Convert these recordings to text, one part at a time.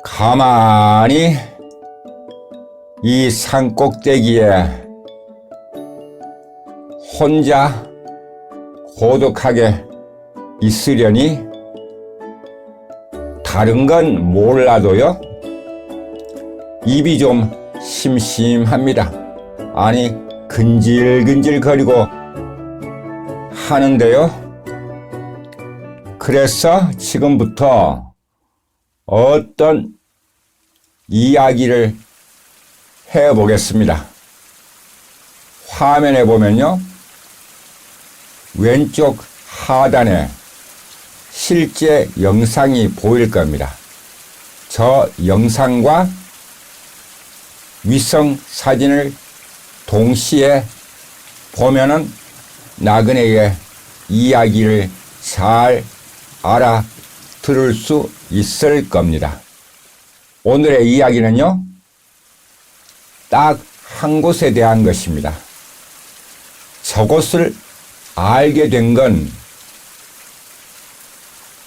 가만히 이 산 꼭대기에 혼자 고독하게 있으려니 다른 건 몰라도요, 입이 좀 심심합니다. 아니, 근질근질거리고 하는데요. 그래서 지금부터 어떤 이야기를 해보겠습니다. 화면에 보면요, 왼쪽 하단에 실제 영상이 보일 겁니다. 저 영상과 위성 사진을 동시에 보면은 나그네의 이야기를 잘 알아들을 수 있을 겁니다. 오늘의 이야기는요, 딱 한 곳에 대한 것입니다. 저곳을 알게 된 건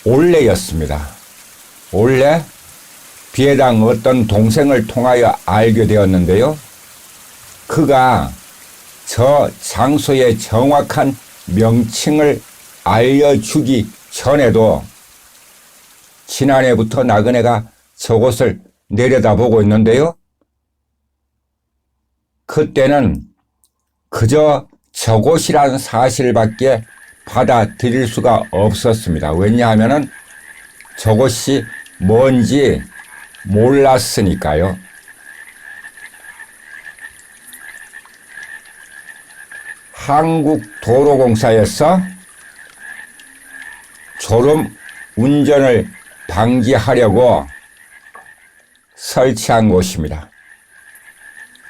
올해였습니다. 올해 비해당 어떤 동생을 통하여 알게 되었는데요. 그가 저 장소의 정확한 명칭을 알려주기 전에도 지난해부터 나그네가 저곳을 내려다보고 있는데요. 그때는 그저 저곳이라는 사실밖에 받아들일 수가 없었습니다. 왜냐하면 저곳이 뭔지 몰랐으니까요. 한국도로공사에서 졸음 운전을 방지하려고 설치한 곳입니다.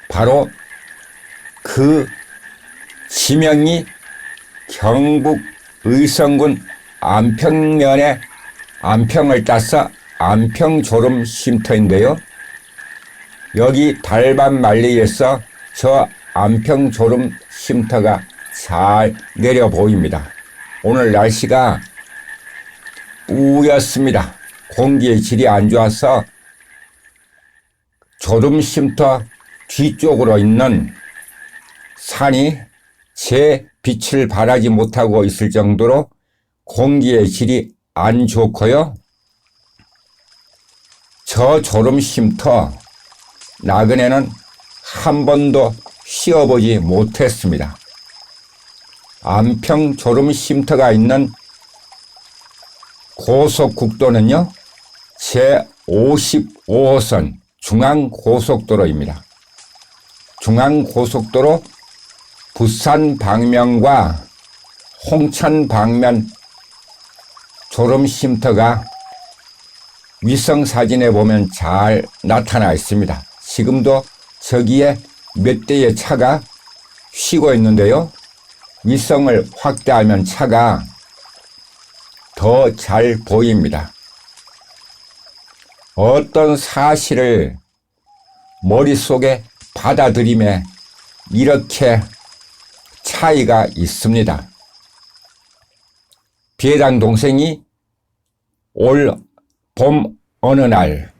바로 그 지명이 경북 의성군 안평면에 안평을 따서 안평졸음쉼터인데요. 여기 달반 만리에서 저 안평졸음쉼터가 잘 내려 보입니다. 오늘 날씨가 우였습니다. 공기의 질이 안 좋아서 졸음쉼터 뒤쪽으로 있는 산이 제 빛을 발하지 못하고 있을 정도로 공기의 질이 안 좋고요. 저 졸음쉼터 나그네는 한 번도 쉬어보지 못했습니다. 안평 졸음쉼터가 있는 고속국도는요, 제55호선 중앙고속도로입니다. 중앙고속도로 부산 방면과 홍천 방면 졸음쉼터가 위성사진에 보면 잘 나타나 있습니다. 지금도 저기에 몇 대의 차가 쉬고 있는데요. 위성을 확대하면 차가 더 잘 보입니다. 어떤 사실을 머릿속에 받아들임에 이렇게 차이가 있습니다. 비해당 동생이 올 봄 어느 날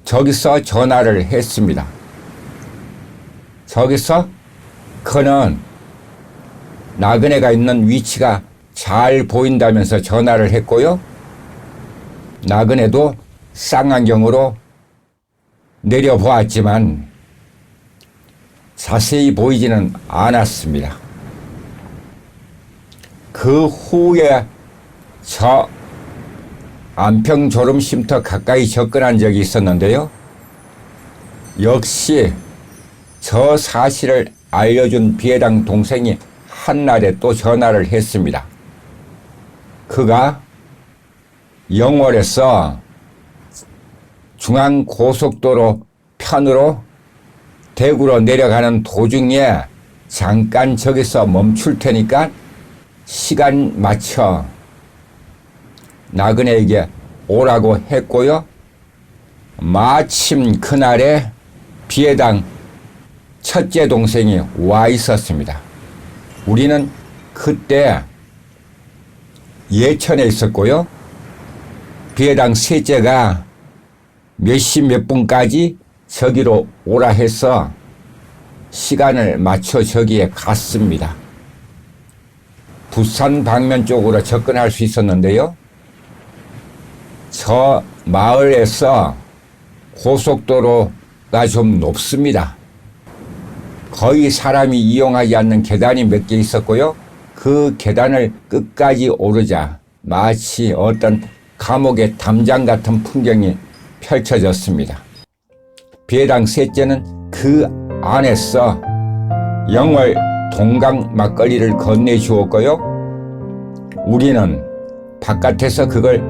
저기서 전화를 했습니다. 저기서 그는 나그네가 있는 위치가 잘 보인다면서 전화를 했고요. 나그네도 쌍안경으로 내려보았지만 자세히 보이지는 않았습니다. 그 후에 저 안평 졸음쉼터 가까이 접근한 적이 있었는데요. 역시 저 사실을 알려준 비해당 동생이 한날에 또 전화를 했습니다. 그가 영월에서 중앙고속도로 편으로 대구로 내려가는 도중에 잠깐 저기서 멈출 테니까 시간 맞춰 나그네에게 오라고 했고요. 마침 그날에 비해당 첫째 동생이 와 있었습니다. 우리는 그때 예천에 있었고요. 비해당 셋째가 몇 시 몇 분까지 저기로 오라 해서 시간을 맞춰 저기에 갔습니다. 부산 방면 쪽으로 접근할 수 있었는데요. 저 마을에서 고속도로가 좀 높습니다. 거의 사람이 이용하지 않는 계단이 몇 개 있었고요. 그 계단을 끝까지 오르자 마치 어떤 감옥의 담장 같은 풍경이 펼쳐졌습니다. 배당 셋째는 그 안에서 영월 동강 막걸리를 건네주었고요. 우리는 바깥에서 그걸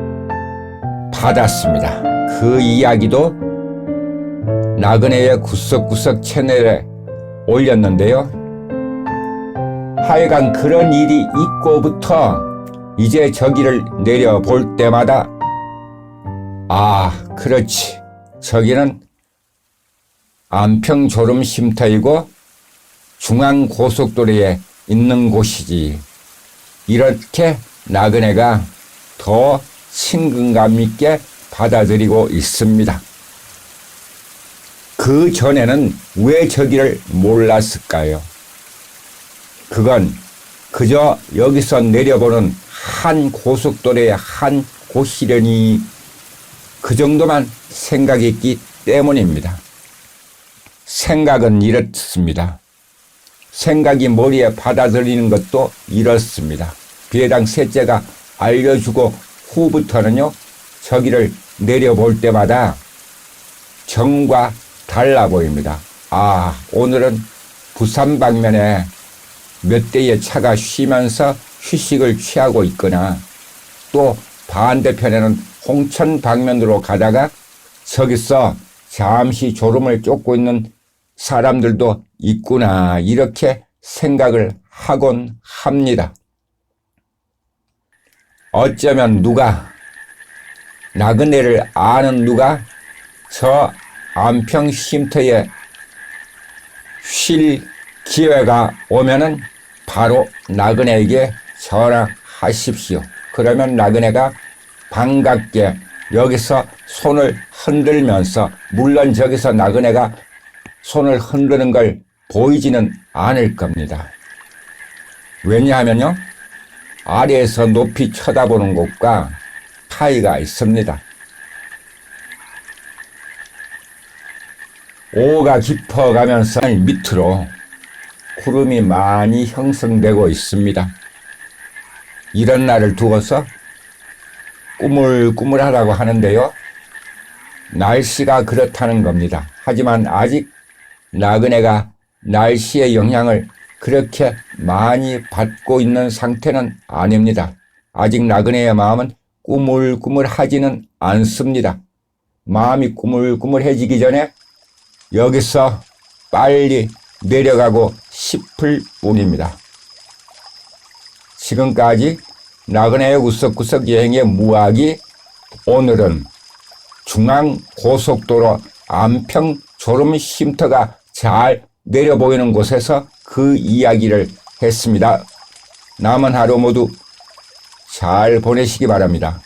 받았습니다. 그 이야기도 나그네의 구석구석 채널에 올렸는데요. 하여간 그런 일이 있고부터 이제 저기를 내려볼 때마다 그렇지, 저기는 안평-졸음쉼터이고 중앙고속도로에 있는 곳이지. 이렇게 나그네가 더 친근감 있게 받아들이고 있습니다. 그 전에는 왜 저기를 몰랐을까요? 그건 그저 여기서 내려보는 한 고속도로의 한 곳이려니 그 정도만 생각했기 때문입니다. 생각은 이렇습니다. 생각이 머리에 받아들이는 것도 이렇습니다. 배당 셋째가 알려주고 후부터는요, 저기를 내려볼 때마다 정과 달라 보입니다. 오늘은 부산 방면에 몇 대의 차가 쉬면서 휴식을 취하고 있거나, 또 반대편에는 홍천 방면으로 가다가 저기서 잠시 졸음을 쫓고 있는 사람들도 있구나, 이렇게 생각을 하곤 합니다. 어쩌면 나그네를 아는 누가 저 안평쉼터에 쉴 기회가 오면은 바로 나그네에게 전화하십시오. 그러면 나그네가 반갑게 여기서 손을 흔들면서, 물론 저기서 나그네가 손을 흔드는 걸 보이지는 않을 겁니다. 왜냐하면요, 아래에서 높이 쳐다보는 곳과 차이가 있습니다. 오가 깊어가면서 밑으로 구름이 많이 형성되고 있습니다. 이런 날을 두어서 꾸물꾸물하다고 하는데요. 날씨가 그렇다는 겁니다. 하지만 아직 나그네가 날씨의 영향을 그렇게 많이 받고 있는 상태는 아닙니다. 아직 나그네의 마음은 꾸물꾸물하지는 않습니다. 마음이 꾸물꾸물해지기 전에 여기서 빨리 내려가고 싶을 뿐입니다. 지금까지 나그네의 구석구석 여행의 무학이, 오늘은 중앙고속도로 안평-졸음쉼터가 잘 내려보이는 곳에서 그 이야기를 했습니다. 남은 하루 모두 잘 보내시기 바랍니다.